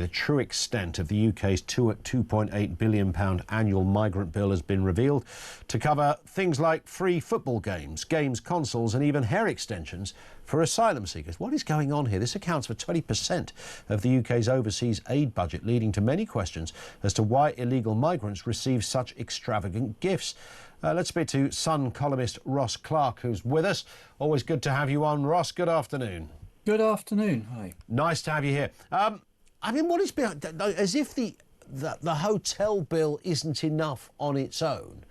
The true extent of the UK's £2.8 billion annual migrant bill has been revealed to cover things like free football games, consoles and even hair extensions for asylum seekers. What is going on here? This accounts for 20% of the UK's overseas aid budget, leading to many questions as to why illegal migrants receive such extravagant gifts. Let's speak to Sun columnist Ross Clark, who's with us. Always good to have you on, Ross. Good afternoon. Good afternoon. Hi. Nice to have you here. I mean, what is behind, as if the hotel bill isn't enough on its own.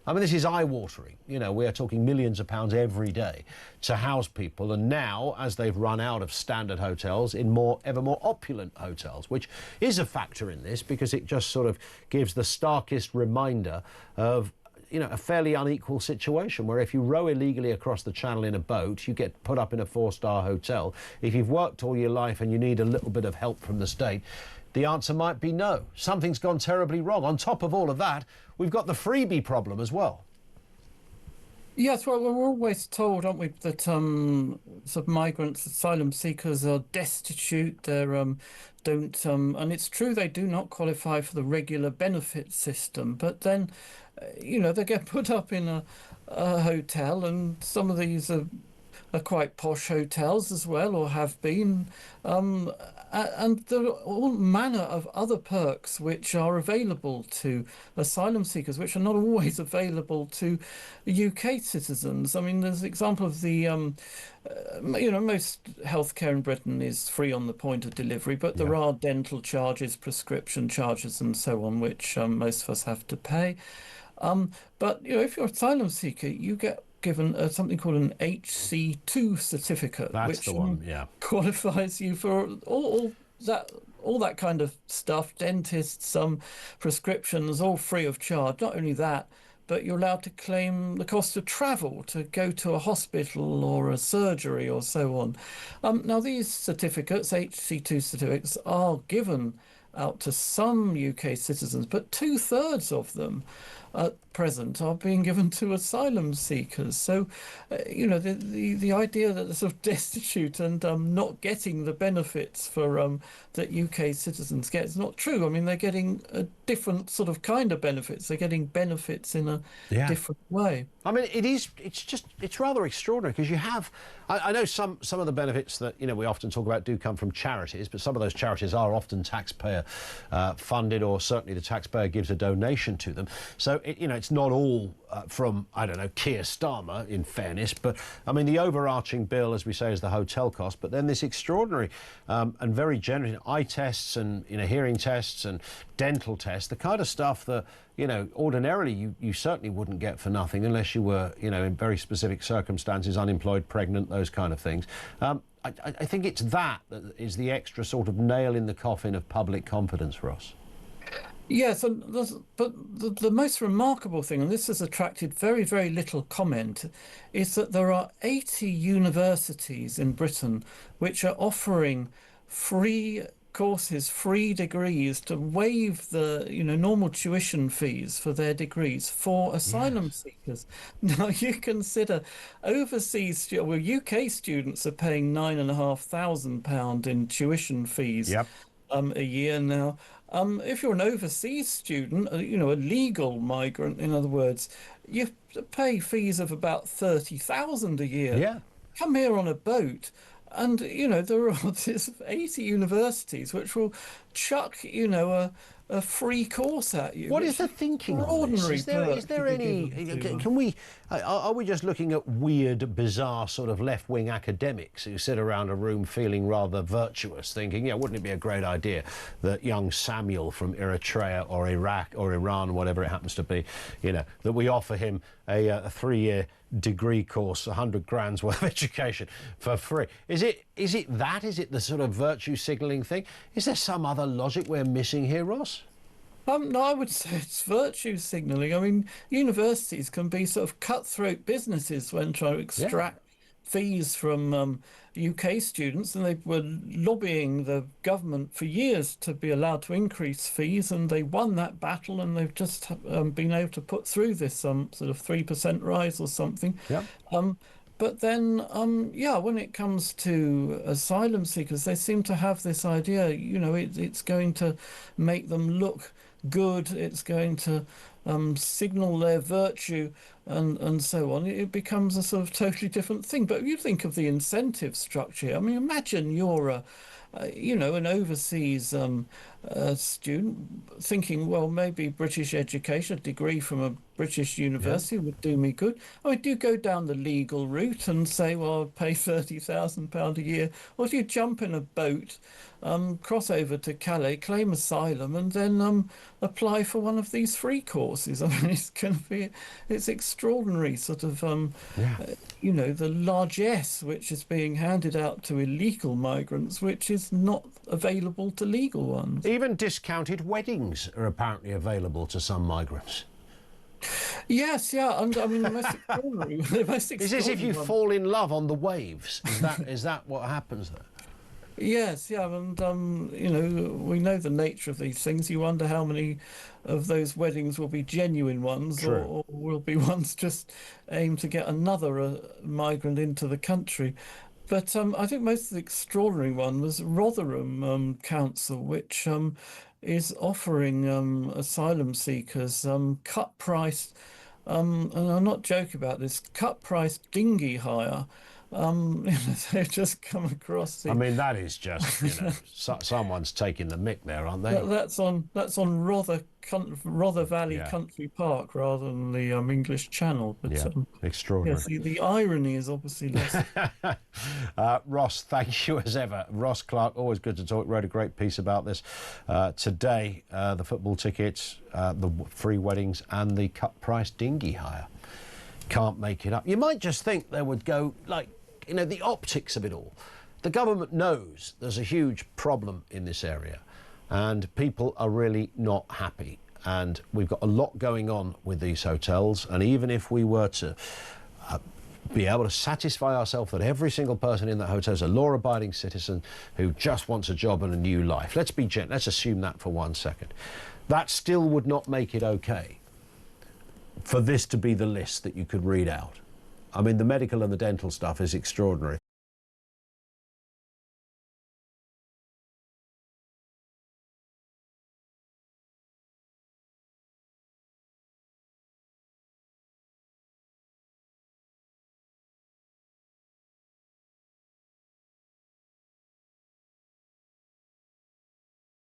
I mean, this is eye-watering. You know, we're talking millions of pounds every day to house people, and now, as they've run out of standard hotels, in ever more opulent hotels, which is a factor in this because it just sort of gives the starkest reminder of, you know, a fairly unequal situation where if you row illegally across the channel in a boat, you get put up in a four-star hotel. If you've worked all your life and you need a little bit of help from the state, the answer might be no. Something's gone terribly wrong. On top of all of that, we've got the freebie problem as well. Yes, well, we're always told, aren't we, that sort of migrants, asylum seekers are destitute. They're and it's true they do not qualify for the regular benefit system. But then, you know, they get put up in a hotel, and some of these are quite posh hotels as well, or have been, and there are all manner of other perks which are available to asylum seekers, which are not always available to UK citizens. I mean, there's an example of the, you know, most healthcare in Britain is free on the point of delivery, but there are dental charges, prescription charges, and so on, which most of us have to pay. But, you know, if you're an asylum seeker, you get given something called an HC2 certificate, That's which the one, yeah, qualifies you for all that kind of stuff, dentists, prescriptions, all free of charge. Not only that, but you're allowed to claim the cost of travel to go to a hospital or a surgery or so on. Now, these certificates, HC2 certificates, are given out to some UK citizens, but 2/3 of them at present are being given to asylum seekers. So, you know, the idea that they're sort of destitute and not getting the benefits for that UK citizens get is not true. I mean, they're getting a different sort of kind of benefits. They're getting benefits in a different way. I mean, it's rather extraordinary because you have, I know some of the benefits that, you know, we often talk about do come from charities, but some of those charities are often taxpayer funded, or certainly the taxpayer gives a donation to them. So, you know, it's not all from, I don't know, Keir Starmer, in fairness, but I mean, the overarching bill, as we say, is the hotel cost, but then this extraordinary and very generous eye tests and, you know, hearing tests and dental tests, the kind of stuff that, you know, ordinarily you certainly wouldn't get for nothing unless you were, you know, in very specific circumstances, unemployed, pregnant, those kind of things. I think it's that is the extra sort of nail in the coffin of public confidence, Ross. Yes, but the most remarkable thing, and this has attracted very, very little comment, is that there are 80 universities in Britain which are offering free courses, free degrees, to waive the, you know, normal tuition fees for their degrees for asylum seekers. Now, you consider overseas, well, UK students are paying £9,500 in tuition fees a year now. If you're an overseas student, you know, a legal migrant, in other words, you pay fees of about 30,000 a year. Yeah. Come here on a boat. And, you know, there are 80 universities which will chuck, you know, a free course at you. What is the thinking on this? Is there any, can we, are we just looking at weird, bizarre sort of left-wing academics who sit around a room feeling rather virtuous, thinking, yeah, wouldn't it be a great idea that young Samuel from Eritrea or Iraq or Iran, whatever it happens to be, you know, that we offer him a 3-year degree course, 100 grand's worth of education for free? Is it that? Is it the sort of virtue signalling thing? Is there some other logic we're missing here, Ross? No, I would say it's virtue signalling. I mean, universities can be sort of cutthroat businesses when trying to extract fees from UK students, and they were lobbying the government for years to be allowed to increase fees, and they won that battle, and they've just been able to put through this sort of 3% rise or something. But then, yeah, when it comes to asylum seekers, they seem to have this idea, it's going to make them look good, it's going to signal their virtue, and so on. It becomes a sort of totally different thing. But you think of the incentive structure. I mean, imagine you're an overseas student thinking, well, maybe British education, a degree from a British university would do me good. I mean, do you go down the legal route and say, well, I'll pay £30,000 a year? Or do you jump in a boat, cross over to Calais, claim asylum, and then apply for one of these free courses? I mean, it's extraordinary, sort of, the largesse which is being handed out to illegal migrants, which is not available to legal ones. Even discounted weddings are apparently available to some migrants. Yes, yeah, and I mean the most extraordinary, Is this if you fall in love on the waves? Is that what happens there? Yes, yeah, and we know the nature of these things. You wonder how many of those weddings will be genuine ones, or will be ones just aimed to get another migrant into the country. But I think most of the extraordinary one was Rotherham Council, which is offering asylum seekers cut-priced, and I'm not joking about this, cut-priced dinghy hire. They've just come across. I mean, that is just, someone's taking the mick there, aren't they? That's on Rother Valley Country Park rather than the English Channel. But, extraordinary. Yes, the irony is obviously less. Ross, thank you as ever. Ross Clark, always good to talk. Wrote a great piece about this today. The football tickets, the free weddings, and the cut-price dinghy hire. Can't make it up. You might just think they would go the optics of it all. The government knows there's a huge problem in this area and people are really not happy, and we've got a lot going on with these hotels, and even if we were to be able to satisfy ourselves that every single person in that hotel is a law-abiding citizen who just wants a job and a new life, let's assume that for 1 second, that still would not make it okay for this to be the list that you could read out. I mean, the medical and the dental stuff is extraordinary.